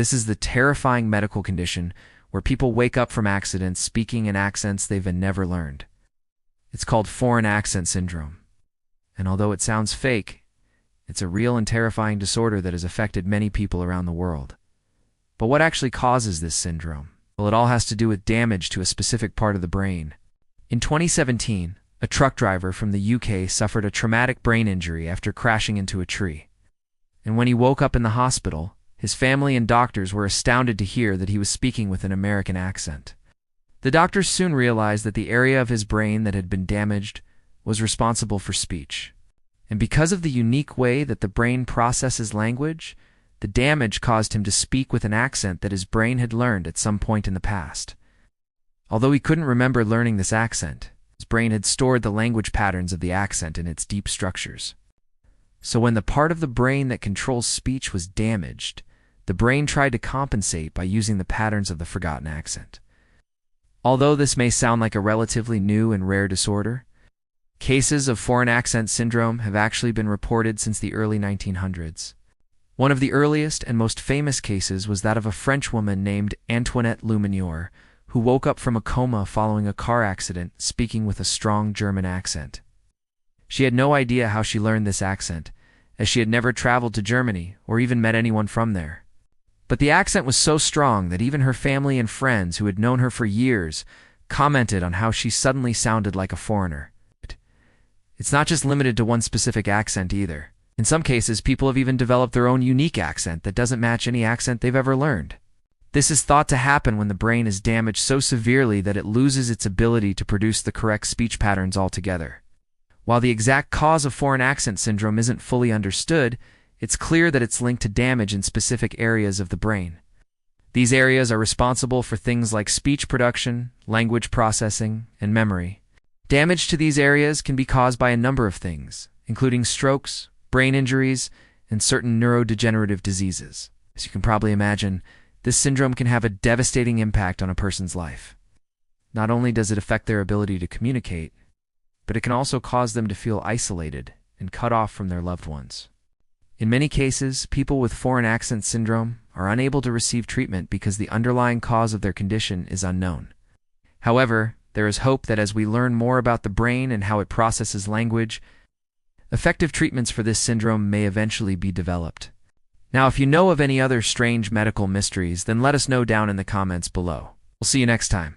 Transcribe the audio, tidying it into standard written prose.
This is the terrifying medical condition where people wake up from accidents speaking in accents they've never learned. It's called foreign accent syndrome. And although it sounds fake, it's a real and terrifying disorder that has affected many people around the world. But what actually causes this syndrome? Well, it all has to do with damage to a specific part of the brain. In 2017, a truck driver from the UK suffered a traumatic brain injury after crashing into a tree. And when he woke up in the hospital, his family and doctors were astounded to hear that he was speaking with an American accent. The doctors soon realized that the area of his brain that had been damaged was responsible for speech. And because of the unique way that the brain processes language, the damage caused him to speak with an accent that his brain had learned at some point in the past. Although he couldn't remember learning this accent, his brain had stored the language patterns of the accent in its deep structures. So when the part of the brain that controls speech was damaged, the brain tried to compensate by using the patterns of the forgotten accent. Although this may sound like a relatively new and rare disorder, cases of foreign accent syndrome have actually been reported since the early 1900s. One of the earliest and most famous cases was that of a French woman named Antoinette Lumineure, who woke up from a coma following a car accident speaking with a strong German accent. She had no idea how she learned this accent, as she had never traveled to Germany or even met anyone from there. But the accent was so strong that even her family and friends who had known her for years commented on how she suddenly sounded like a foreigner. It's not just limited to one specific accent either. In some cases, people have even developed their own unique accent that doesn't match any accent they've ever learned. This is thought to happen when the brain is damaged so severely that it loses its ability to produce the correct speech patterns altogether. While the exact cause of foreign accent syndrome isn't fully understood, it's clear that it's linked to damage in specific areas of the brain. These areas are responsible for things like speech production, language processing, and memory. Damage to these areas can be caused by a number of things, including strokes, brain injuries, and certain neurodegenerative diseases. As you can probably imagine, this syndrome can have a devastating impact on a person's life. Not only does it affect their ability to communicate, but it can also cause them to feel isolated and cut off from their loved ones. In many cases, people with foreign accent syndrome are unable to receive treatment because the underlying cause of their condition is unknown. However, there is hope that as we learn more about the brain and how it processes language, effective treatments for this syndrome may eventually be developed. Now, if you know of any other strange medical mysteries, then let us know down in the comments below. We'll see you next time.